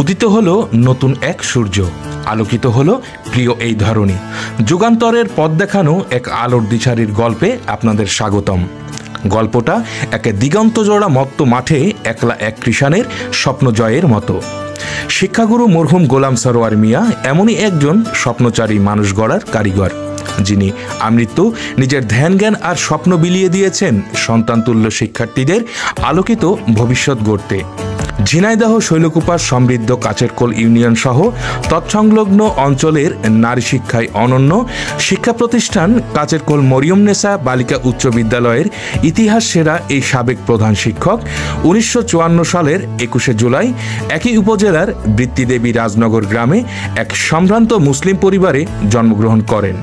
উদিত হলো নতুন এক সূর্য, আলোকিত হলো প্রিয় এই ধরনী। যুগান্তরের পথ দেখানো এক আলোর দিশারির গল্পে আপনাদের স্বাগতম। গল্পটা এক দিগন্তজোড়া মত্ত মাঠে একলা এক কৃষাণের স্বপ্ন জয়ের মতো। শিক্ষাগুরু মরহুম গোলাম সরোয়ার মিয়া এমনই একজন স্বপ্নচারী মানুষ গড়ার কারিগর, যিনি আমৃত্যু নিজের ধ্যান জ্ঞান আর স্বপ্ন বিলিয়ে দিয়েছেন সন্তানতুল্য শিক্ষার্থীদের আলোকিত ভবিষ্যৎ গড়তে। ঝিনাইদহ শৈলকুপার সমৃদ্ধ কাচেরকোল ইউনিয়ন সহ তৎসংলগ্ন অঞ্চলের নারী শিক্ষায় অনন্য শিক্ষা প্রতিষ্ঠান কাচেরকোল মরিয়মনেসা বালিকা উচ্চ বিদ্যালয়ের ইতিহাস সেরা এই সাবেক প্রধান শিক্ষক 1954 সালের 21শে জুলাই একই উপজেলার বৃত্তিদেবী রাজনগর গ্রামে এক সম্ভ্রান্ত মুসলিম পরিবারে জন্মগ্রহণ করেন।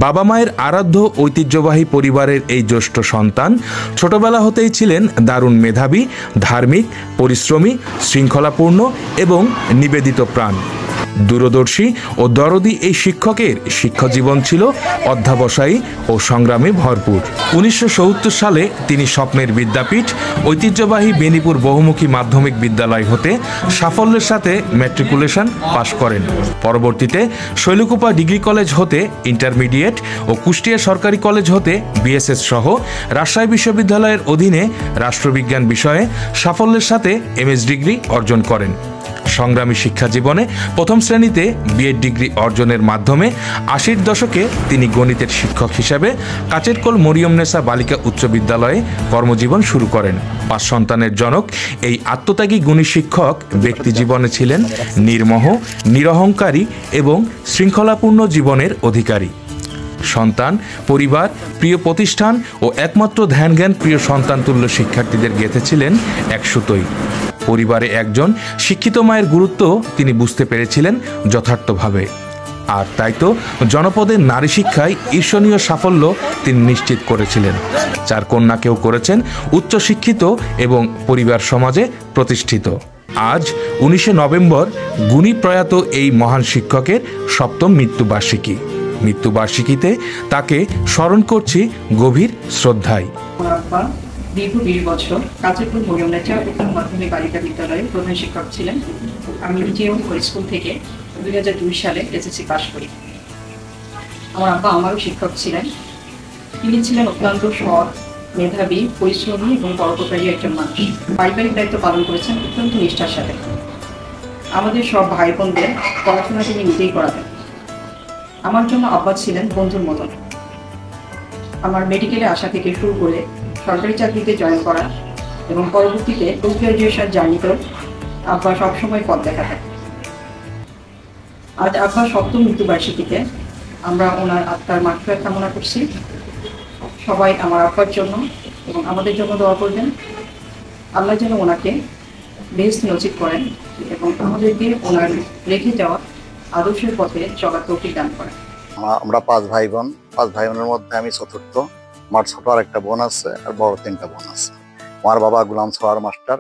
বাবা মায়ের আরাধ্য ঐতিহ্যবাহী পরিবারের এই জ্যেষ্ঠ সন্তান ছোটবেলা হতেই ছিলেন দারুণ মেধাবী, ধার্মিক, পরিশ্রমী, শৃঙ্খলাপূর্ণ এবং নিবেদিত প্রাণ। দূরদর্শী ও দরদি এই শিক্ষকের শিক্ষাজীবন ছিল অধ্যাবসায়ী ও সংগ্রামে ভরপুর। 1970 সালে তিনি স্বপ্নের বিদ্যাপীঠ ঐতিহ্যবাহী বেনীপুর বহুমুখী মাধ্যমিক বিদ্যালয় হতে সাফল্যের সাথে ম্যাট্রিকুলেশন পাশ করেন। পরবর্তীতে শৈলকুপা ডিগ্রি কলেজ হতে ইন্টারমিডিয়েট ও কুষ্টিয়া সরকারি কলেজ হতে বিএসএস সহ রাজশাহী বিশ্ববিদ্যালয়ের অধীনে রাষ্ট্রবিজ্ঞান বিষয়ে সাফল্যের সাথে এমএস ডিগ্রি অর্জন করেন। সংগ্রামী শিক্ষা জীবনে প্রথম শ্রেণীতে বিএড ডিগ্রি অর্জনের মাধ্যমে 80-র দশকে তিনি গণিতের শিক্ষক হিসেবে কাচেরকোল মরিয়মনেসা বালিকা উচ্চ বিদ্যালয়ে কর্মজীবন শুরু করেন। 5 সন্তানের জনক এই আত্মত্যাগী গুণী শিক্ষক ব্যক্তি জীবনে ছিলেন নির্মোহ, নিরহংকারী এবং শৃঙ্খলাপূর্ণ জীবনের অধিকারী। সন্তান, পরিবার, প্রিয় প্রতিষ্ঠান ও একমাত্র ধ্যান জ্ঞান প্রিয় সন্তানতুল্য শিক্ষার্থীদের গেঁথেছিলেন এক সুতোয়। পরিবারে একজন শিক্ষিত মায়ের গুরুত্ব তিনি বুঝতে পেরেছিলেন যথার্থভাবে, আর তাই তো জনপদের নারী শিক্ষায় ঈর্ষণীয় সাফল্য তিনি নিশ্চিত করেছিলেন। 4 কন্যাকেও করেছেন উচ্চশিক্ষিত এবং পরিবার সমাজে প্রতিষ্ঠিত। আজ 19শে নভেম্বর গুণী প্রয়াত এই মহান শিক্ষকের 7ম মৃত্যুবার্ষিকীতে তাকে স্মরণ করছি গভীর শ্রদ্ধায়। দীর্ঘ 20 বছর কাচেরকোল মরিয়মনেসা উচ্চ মাধ্যমিক বালিকা বিদ্যালয়ের প্রধান শিক্ষক ছিলেন। আমি নিজেও ওই স্কুল থেকে 2002 সালে এসএসসি পাশ করি। আমার আব্বা আমারও শিক্ষক ছিলেন। তিনি ছিলেন অত্যন্ত সৎ, মেধাবী, পরিশ্রমী এবং পরোপকারী একজন মানুষ। পারিবারিক দায়িত্ব পালন করেছেন অত্যন্ত নিষ্ঠার সাথে। আমাদের সব ভাই বোনদের পড়াশোনা তিনি নিজেই করাতেন। আমার জন্য আব্বা ছিলেন বন্ধুর মতন। আমার মেডিকেলে আসা থেকে শুরু করে সরকারি চাকরিতে জয়েন করা এবং পরবর্তীতে পোস্ট গ্রাজুয়েশন জার্নিতেও আব্বা সবসময় পথ দেখাতেন। আজ আব্বার 7ম মৃত্যুবার্ষিকীতে আমরা ওনার আত্মার মাগফিরাত কামনা করছি। সবাই আমার আব্বার জন্য এবং আমাদের জন্য দোয়া করবেন। আল্লাহ যেন ওনাকে বেহেশত নসিব করেন এবং আমাদেরকে ওনার রেখে যাওয়া আদর্শের পথে চলার তৌফিক দান করেন। আমরা 5 ভাই বোনের মধ্যে আমি চতুর্থ। আমার ছোট আর একটা বোন আছে, আর বড় 3টা বোন আছে। আমার বাবা গোলাম সরোয়ার মাস্টার,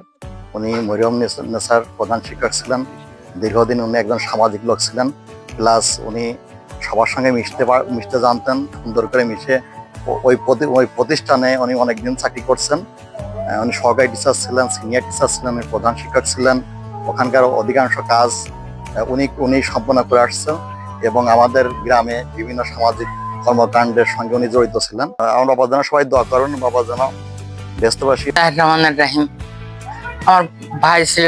উনি মরিয়মনেসার প্রধান শিক্ষক ছিলেন। দীর্ঘদিন উনি একজন সামাজিক লোক ছিলেন, প্লাস উনি সবার সঙ্গে মিশতে জানতেন, সুন্দর করে মিশে ওই প্রতিষ্ঠানে উনি অনেকদিন চাকরি করছেন। উনি সহকারী টিচার ছিলেন, সিনিয়র টিচার ছিলেন, প্রধান শিক্ষক ছিলেন। ওখানকার অধিকাংশ কাজ উনি সম্পন্ন করে আসছেন এবং আমাদের গ্রামে বিভিন্ন সামাজিক কর্মকাণ্ডের সঙ্গে উনি জড়িত ছিলেন। আমার বাবা যেন সবাই দোয়া করেন, বাবা যেন ব্যস্তবাসী। রহমানুর-রহিম। আমার ভাই ছিল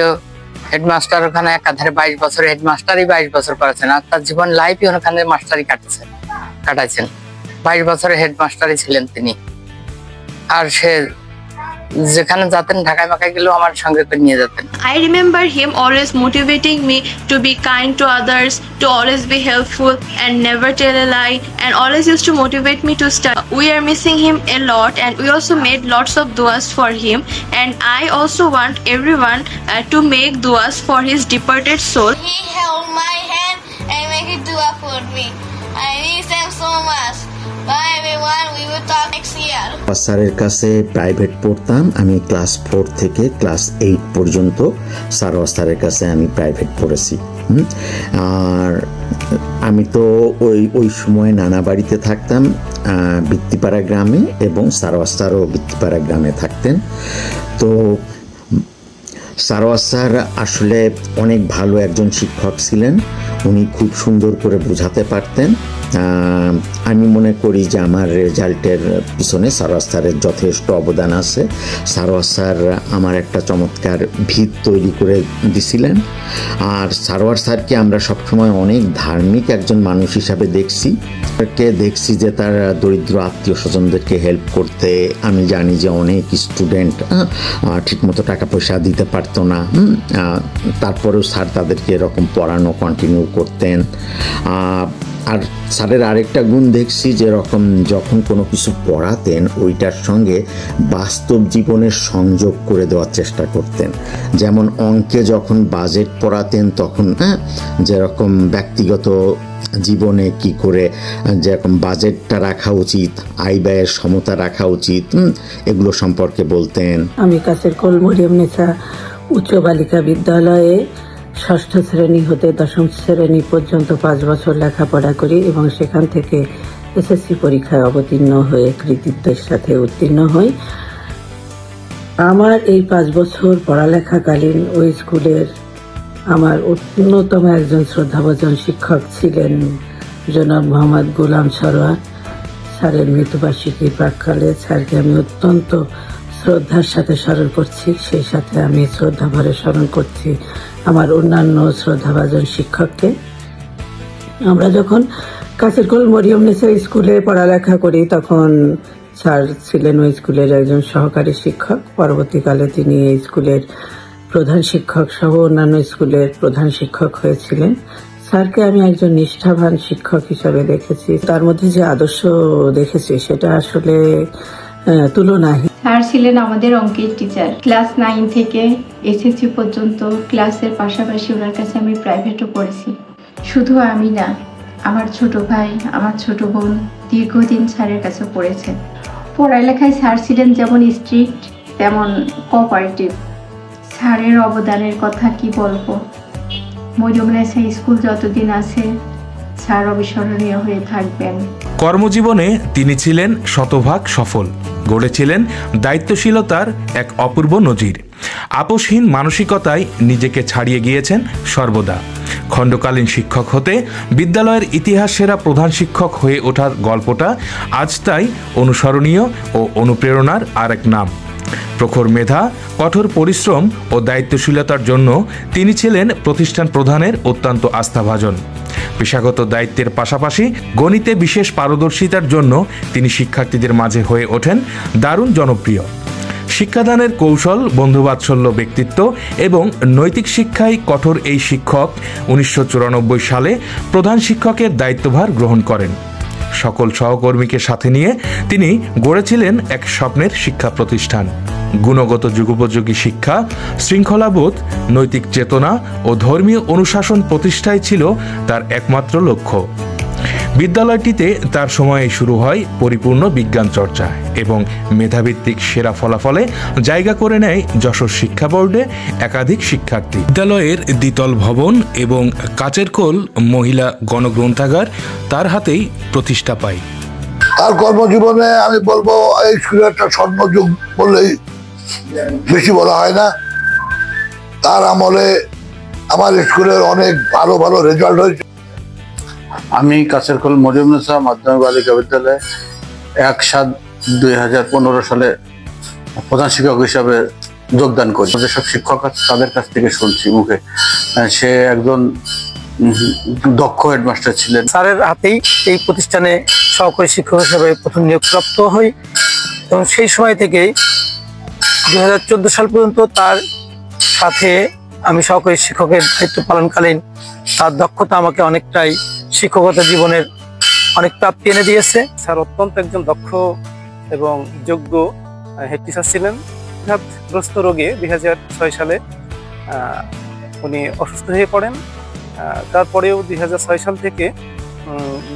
হেডমাস্টার, ওখানে একাধারে 22 বছর হেডমাস্টারই 22 বছর করেছেন, আর তার জীবন লাইফই ওখানে মাস্টারই কাটাইছেন। 22 বছরের হেডমাস্টারই ছিলেন তিনি। আর সে যেখানে যেতেন, ঢাকায় মাকায় গেলেও আমার সঙ্গে করে নিয়ে যেতেন। I remember him always motivating me to be kind to others, to always be helpful and never tell a lie, and always used to motivate me to study. We are missing him a lot, and we also made lots of duas for him, and I also want everyone to make duas for his departed soul. He held my hand and made a dua for me. I miss him so much. Bye everyone, we will talk next year. স্যারের কাছে private পড়তাম আমি class 4 থেকে class 8 পর্যন্ত। স্যারের কাছে আমি private পড়েছি। আর আমি তো ওই সময় নানা বাড়িতে থাকতাম, বৃত্তিপাড়া গ্রামে, এবং স্যারও বৃত্তিপাড়া গ্রামে থাকতেন। তো সারোয়ার স্যার আসলে অনেক ভালো একজন শিক্ষক ছিলেন। উনি খুব সুন্দর করে বোঝাতে পারতেন। আমি মনে করি যে আমার রেজাল্টের পিছনে সারোয়ার স্যারের যথেষ্ট অবদান আছে। সারোয়ার স্যার আমার একটা চমৎকার ভিত তৈরি করে দিছিলেন। আর সারোয়ার স্যারকে আমরা সবসময় অনেক ধার্মিক একজন মানুষ হিসাবে দেখছি যে তার দরিদ্র আত্মীয় স্বজনদেরকে হেল্প করতে। আমি জানি যে অনেক স্টুডেন্ট ঠিকমতো টাকা পয়সা দিতে পারতো না, তারপরেও স্যার তাদেরকে এরকম পড়ানো কন্টিনিউ করতেন। আর স্যারের আরেকটা গুণ দেখছি যে এরকম যখন কোনো কিছু পড়াতেন ওইটার সঙ্গে বাস্তব জীবনের সংযোগ করে দেওয়ার চেষ্টা করতেন। যেমন অঙ্কে যখন বাজেট পড়াতেন তখন যেরকম ব্যক্তিগত জীবনে কি করে যেরকম বাজেটটা রাখা উচিত, আয় ব্যয়ের সমতা রাখা উচিত, এগুলো সম্পর্কে বলতেন। আমি কাছেরকোল মরিয়ম নেসা উচ্চ বালিকা বিদ্যালয়ে ৬ষ্ঠ শ্রেণী হতে ১০ম শ্রেণী পর্যন্ত ৫ বছর লেখাপড়া করি এবং সেখান থেকে এসএসসি পরীক্ষায় অবতীর্ণ হয়ে কৃতিত্বের সাথে উত্তীর্ণ হই। আমার এই ৫ বছর পড়ালেখাকালীন ওই স্কুলের আমার অন্যতম একজন শ্রদ্ধাভাজন শিক্ষক ছিলেন জনাব মোহাম্মদ গোলাম সরোয়ার। স্যারের মৃত্যুবার্ষিকীর প্রাক্কালে স্যারকে আমি অত্যন্ত শ্রদ্ধার সাথে স্মরণ করছি। সেই সাথে আমি শ্রদ্ধাভরে স্মরণ করছি আমার অন্যান্য শ্রদ্ধাভাজন শিক্ষককে। আমরা যখন কাছেরকোল মরিয়ম নেসা স্কুলে পড়ালেখা করি তখন স্যার ছিলেন ওই স্কুলের একজন সহকারী শিক্ষক। পরবর্তীকালে তিনি এই স্কুলের প্রধান শিক্ষক সহ অন্যান্য স্কুলের প্রধান শিক্ষক হয়েছিলেন। স্যারকে আমি একজন নিষ্ঠাবান শিক্ষক হিসাবে দেখেছি। তার মধ্যে যে আদর্শ দেখেছি সেটা আসলে তুলনাহীন। স্যার ছিলেন আমাদের অঙ্কের টিচার। ক্লাস 9 থেকে এসএসসি পর্যন্ত ক্লাসের পাশাপাশি ওনার কাছে আমি প্রাইভেটও পড়েছি। শুধু আমি না, আমার ছোট ভাই, আমার ছোট বোন দীর্ঘদিন স্যারের কাছে পড়েছে। পড়ালেখায় স্যার ছিলেন যেমন স্ট্রিক্ট তেমন কোঅপারেটিভ। স্যারের অবদানের কথা কি বলবো। মরিয়ম নেসা স্কুল যতদিন আছে স্যার অবিস্মরণীয় হয়ে থাকবেন। কর্মজীবনে তিনি ছিলেন শতভাগ সফল, গড়েছিলেন দায়িত্বশীলতার এক অপূর্ব নজির। আপোষহীন মানসিকতায় নিজেকে ছাড়িয়ে গিয়েছেন সর্বদা। খণ্ডকালীন শিক্ষক হতে বিদ্যালয়ের ইতিহাস সেরা প্রধান শিক্ষক হয়ে ওঠার গল্পটা আজ তাই অনুসরণীয় ও অনুপ্রেরণার আরেক নাম। প্রখর মেধা, কঠোর পরিশ্রম ও দায়িত্বশীলতার জন্য তিনি ছিলেন প্রতিষ্ঠান প্রধানের অত্যন্ত আস্থাভাজন। পেশাগত দায়িত্বের পাশাপাশি গণিতে বিশেষ পারদর্শিতার জন্য তিনি শিক্ষার্থীদের মাঝে হয়ে ওঠেন দারুণ জনপ্রিয়। শিক্ষাদানের কৌশল, বন্ধুবাৎসল্য ব্যক্তিত্ব এবং নৈতিক শিক্ষায় কঠোর এই শিক্ষক ১৯৯৪ সালে প্রধান শিক্ষকের দায়িত্বভার গ্রহণ করেন। সকল সহকর্মীকে সাথে নিয়ে তিনি গড়েছিলেন এক স্বপ্নের শিক্ষা প্রতিষ্ঠান। গুণগত যুগোপযোগী শিক্ষা, শৃঙ্খলাবোধ, নৈতিক চেতনা ও ধর্মীয় অনুশাসন প্রতিষ্ঠাই ছিল তার একমাত্র লক্ষ্য। বিদ্যালয়টিতে তার সময়ে শুরু হয় পরিপূর্ণ বিজ্ঞান চর্চা এবং মেধাভিত্তিক সেরা ফলাফলে জায়গা করে নেয় যশোর শিক্ষা বোর্ডে একাধিক শিক্ষার্থী। বিদ্যালয়ের দ্বিতল ভবন এবং কাচেরকোল মহিলা গণগ্রন্থাগার তার হাতেই প্রতিষ্ঠা পায়। তার কর্মজীবনে আমি বলবো এই স্কুলের একটা স্বর্ণযুগ বললেই বেশি বলা হয় না। তার আমলে আমার স্কুলের অনেক ভালো ভালো রেজাল্ট হয়েছে। আমি কাছেরকোল মরিয়ম নেসা মাধ্যমিক বালিকা বিদ্যালয়ে ১/৭/২০১৫ সালে প্রধান শিক্ষক হিসাবে যোগদান করি। যেসব শিক্ষক আছে তাদের কাছ থেকে শুনছি মুখে, সে একজন দক্ষ হেডমাস্টার ছিলেন। স্যারের হাতেই এই প্রতিষ্ঠানে সহকারী শিক্ষক হিসেবে প্রথম নিয়োগপ্রাপ্ত হই এবং সেই সময় থেকেই ২০১৪ সাল পর্যন্ত তার সাথে আমি সহকারী শিক্ষকের দায়িত্ব পালনকালীন তার দক্ষতা আমাকে অনেকটাই শিক্ষকতা জীবনের অনেক প্রাপ্তি এনে দিয়েছে। স্যার অত্যন্ত একজন দক্ষ এবং যোগ্য হেড টিচার ছিলেন। গ্রস্ত রোগে ২০০৬ সালে উনি অসুস্থ হয়ে পড়েন। তারপরেও ২০০৬ সাল থেকে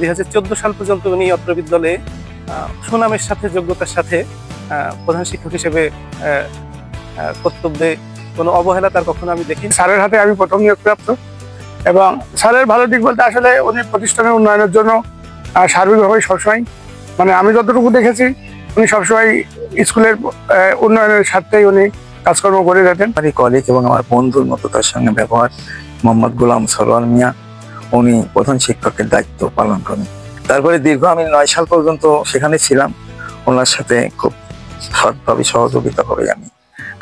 ২০১৪ সাল পর্যন্ত উনি অত্র বিদ্যালয়ে সুনামের সাথে যোগ্যতার সাথে প্রধান শিক্ষক হিসেবে কর্তব্যে কোনো অবহেলা তার কখনো আমি দেখিনি। স্যারের হাতে আমি প্রথম নিয়োগপ্রাপ্ত এবং স্যারের ভালো দিক বলতে আসলে উনি প্রতিষ্ঠানের উন্নয়নের জন্য সার্বিকভাবে সবসময় আমি যতটুকু দেখেছি উনি সবসময় স্কুলের উন্নয়নের স্বার্থেই উনি কাজকর্ম করে যেতেন। আমার কলিগ এবং আমার বন্ধুর মতো তার সঙ্গে ব্যবহার। মোহাম্মদ গোলাম সরোয়ার মিয়া, উনি প্রধান শিক্ষকের দায়িত্ব পালন করেন। তারপরে দীর্ঘ আমি 9 সাল পর্যন্ত সেখানে ছিলাম। ওনার সাথে খুব সৎভাবে সহযোগিতাভাবে আমি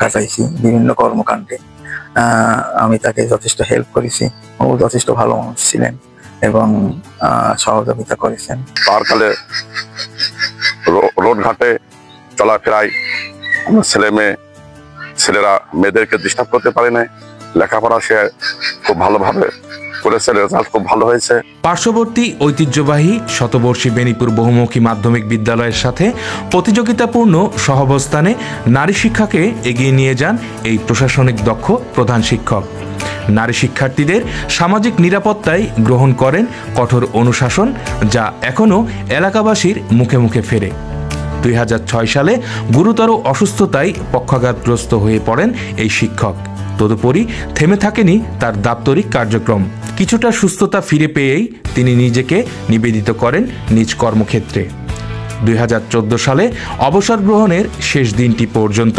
কাটাইছি বিভিন্ন কর্মকাণ্ডে। আমি তাকে যথেষ্ট হেল্প করেছি, ও যথেষ্ট ভালো মানুষ ছিলেন এবং সহযোগিতা করেছেন। পাহাড়কালে রোড ঘাটে চলাফেরায় আমার ছেলেরা মেয়েদেরকে ডিস্টার্ব করতে পারে না। লেখাপড়া সে খুব ভালোভাবে করেছে, রেজাল্ট খুব ভালো হয়েছে। পার্শ্ববর্তী ঐতিহ্যবাহী শতবর্ষী বেনীপুর বহুমুখী মাধ্যমিক বিদ্যালয়ের সাথে প্রতিযোগিতাপূর্ণ সহাবস্থানে নারী শিক্ষাকে এগিয়ে নিয়ে যান এই প্রশাসনিক দক্ষ প্রধান শিক্ষক। নারী শিক্ষার্থীদের সামাজিক নিরাপত্তায় গ্রহণ করেন কঠোর অনুশাসন, যা এখনও এলাকাবাসীর মুখে মুখে ফেরে। 2006 সালে গুরুতর অসুস্থতায় পক্ষাঘাতগ্রস্ত হয়ে পড়েন এই শিক্ষক। তদুপরি থেমে থাকেনি তার দাপ্তরিক কার্যক্রম। কিছুটা সুস্থতা ফিরে পেয়েই তিনি নিজেকে নিবেদিত করেন নিজ কর্মক্ষেত্রে। 2014 সালে অবসর গ্রহণের শেষ দিনটি পর্যন্ত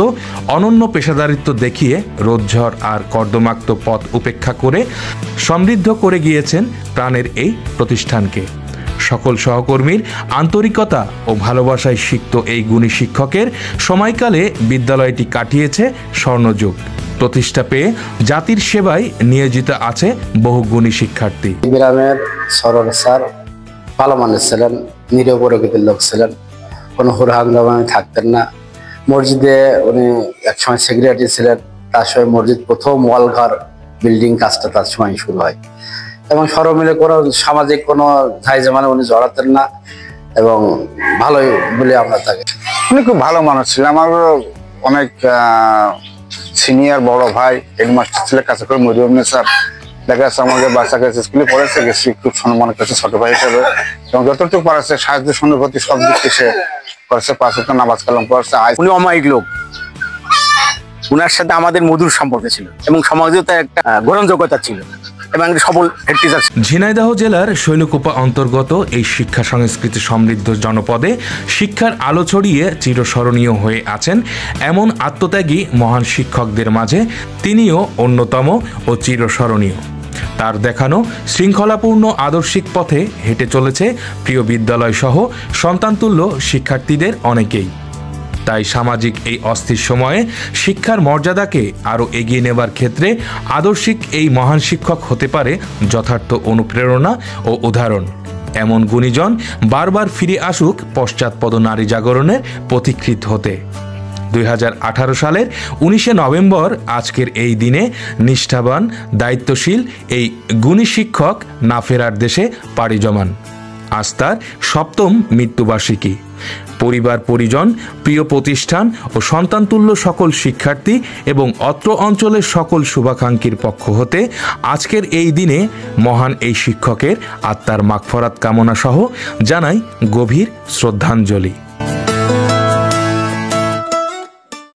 অনন্য পেশাদারিত্ব দেখিয়ে রোদঝড় আর কর্দমাক্ত পথ উপেক্ষা করে সমৃদ্ধ করে গিয়েছেন প্রাণের এই প্রতিষ্ঠানকে। সকল সহকর্মীর আন্তরিকতা ও ভালোবাসায় সিক্ত এই গুণী শিক্ষকের সময়কালে বিদ্যালয়টি কাটিয়েছে স্বর্ণযুগ। প্রতিষ্ঠা পেয়ে জাতির সেবায় নিয়োজিত আছে বহু গুণী শিক্ষার্থী। গ্রামের সরল স্যার ভালো মানুষ ছিলেন, নিরীহ প্রকৃতির লোক ছিলেন, কোনো হুড়হাঙ্গামে থাকতেন না। মসজিদে উনি একসময় সেক্রেটারি ছিলেন, তার সময় মসজিদ প্রথম ওয়ালঘর বিল্ডিং কাজটা তার সময় শুরু হয় এবং সরমিলে কোনো সামাজিক কোনো ঝাইঝামেলা উনি জড়াতেন না এবং ভালোই বলে আমরা তাকে। উনি খুব ভালো মানুষ ছিলেন। আমার অনেক সিনিয়র বড় ভাই হেডমাস্টার ছিলেন কাছে করে মরিয়মনেসার, দেখা যাচ্ছে আমাদের বাচ্চা কাছে স্কুলে পড়েছে, গেছি খুব সম্মান করেছে ছোট ভাই হিসেবে এবং যতটুকু পারছে সাহায্য সহানুভূতি সব দিক সে করেছে। 5 ওয়াক্ত নামাজ কালাম পড়ছে। উনি অমায়িক লোক, উনার সাথে আমাদের মধুর সম্পর্ক ছিল এবং সমাজেও তার একটা গ্রহণযোগ্যতা ছিল এবং সফল হেড টিচার। ঝিনাইদহ জেলার শৈলকুপা অন্তর্গত এই শিক্ষা সংস্কৃতি সমৃদ্ধ জনপদে শিক্ষার আলো ছড়িয়ে চিরস্মরণীয় হয়ে আছেন এমন আত্মত্যাগী মহান শিক্ষকদের মাঝে তিনিও অন্যতম ও চিরস্মরণীয়। তার দেখানো শৃঙ্খলাপূর্ণ আদর্শিক পথে হেঁটে চলেছে প্রিয় বিদ্যালয় সহ সন্তানতুল্য শিক্ষার্থীদের অনেকেই। তাই সামাজিক এই অস্থির সময়ে শিক্ষার মর্যাদাকে আরও এগিয়ে নেবার ক্ষেত্রে আদর্শিক এই মহান শিক্ষক হতে পারে যথার্থ অনুপ্রেরণা ও উদাহরণ। এমন গুণীজন বারবার ফিরে আসুক পশ্চাৎপদ নারী জাগরণের পথিকৃৎ হতে। 2018 সালের 19শে নভেম্বর আজকের এই দিনে নিষ্ঠাবান দায়িত্বশীল এই গুণী শিক্ষক না ফেরার দেশে পাড়ি জমান। আজ তার 7ম মৃত্যুবার্ষিকী। পরিবার পরিজন, প্রিয় প্রতিষ্ঠান ও সন্তানতুল্য সকল শিক্ষার্থী এবং অত্র অঞ্চলের সকল শুভাকাঙ্ক্ষীর পক্ষ হতে আজকের এই দিনে মহান এই শিক্ষকের আত্মার মাগফরাত কামনা সহ জানাই গভীর শ্রদ্ধাঞ্জলি।